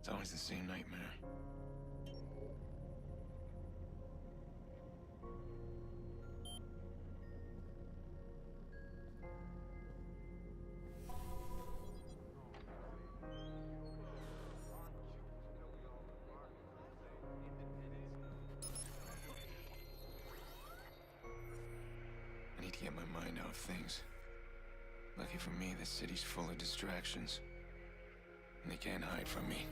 It's always the same nightmare. I need to get my mind off things. Lucky for me, this city's full of distractions. And they can't hide from me.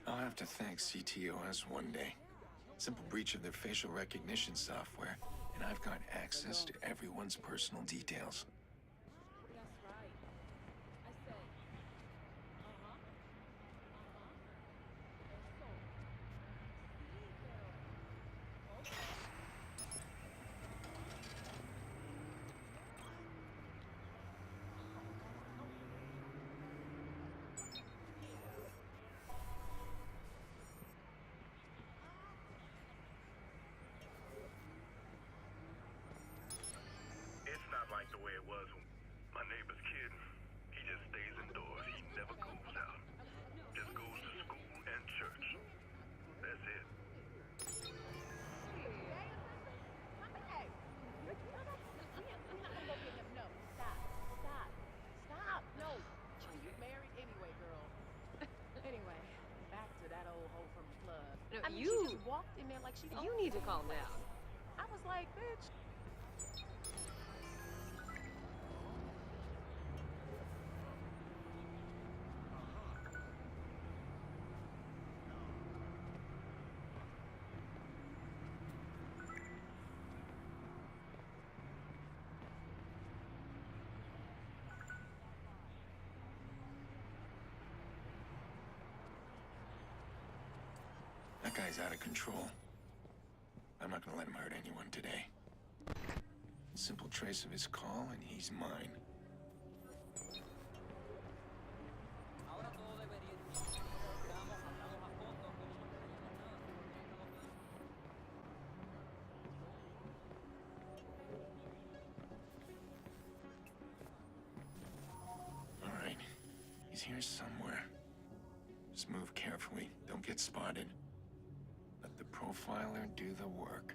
I'll have to thank CTOS one day. Simple breach of their facial recognition software, and I've got access to everyone's personal details. It's not like the way it was when my neighbor's kid. He just stays indoors. He never goes out. Just goes to school and church. That's it. Stop. No. You married anyway, girl. Anyway, back to that old hoe from the club. No, I mean, you- she just walked in there like she You need to calm down. I was like, bitch. That guy's out of control. I'm not gonna let him hurt anyone today. Simple trace of his call, and he's mine. All right, he's here somewhere. Just move carefully. Don't get spotted. Let the profiler do the work.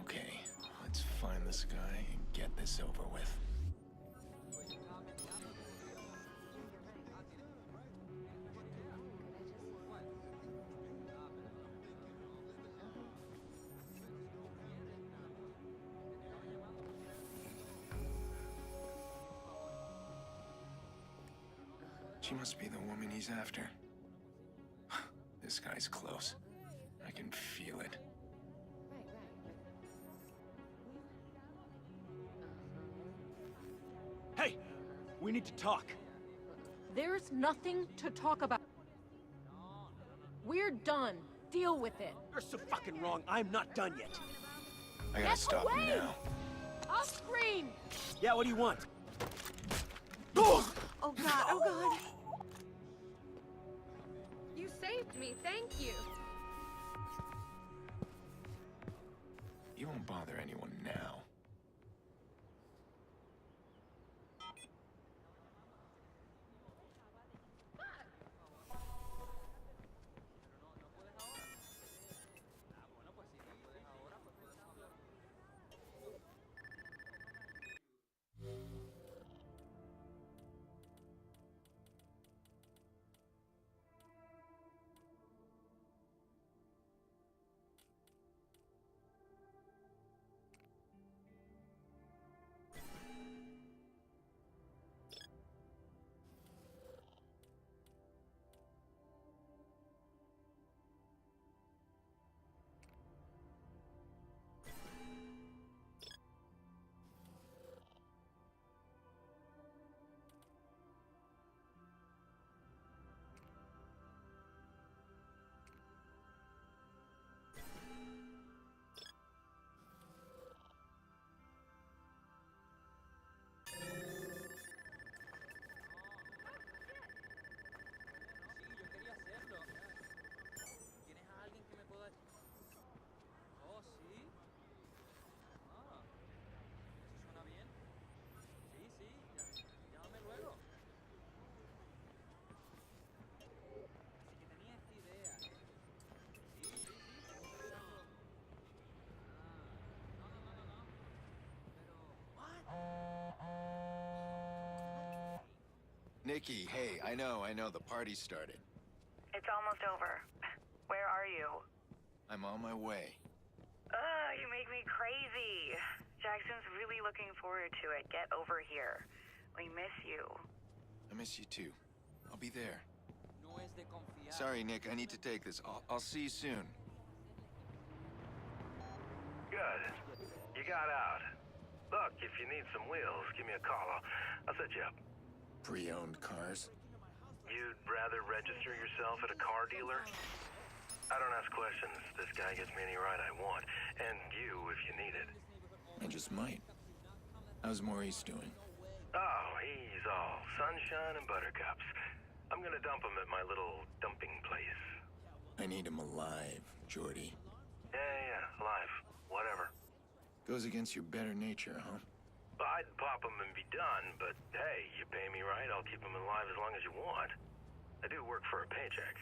Okay, let's find this guy and get this over with. She must be the woman he's after. This guy's close. I can feel it. Hey! We need to talk. There's nothing to talk about. We're done. Deal with it. You're so fucking wrong. I'm not done yet. I gotta Get stop him away! now. I'll scream! Yeah, what do you want? Oh God, oh God. You saved me, thank you. You won't bother anyone now. Nikki, hey, I know, the party started. It's almost over. Where are you? I'm on my way. You make me crazy. Jackson's really looking forward to it. Get over here. We miss you. I miss you too. I'll be there. Sorry, Nick, I need to take this. I'll see you soon. Good. You got out. Look, if you need some wheels, give me a call. I'll set you up. Pre-owned cars? You'd rather register yourself at a car dealer? I don't ask questions. This guy gets me any ride I want. And you, if you need it. I just might. How's Maurice doing? Oh, he's all sunshine and buttercups. I'm gonna dump him at my little dumping place. I need him alive, Jordy. Yeah, alive. Whatever. Goes against your better nature, huh? I'd pop him and be done, but hey, you pay me right, I'll keep him alive as long as you want. I do work for a paycheck.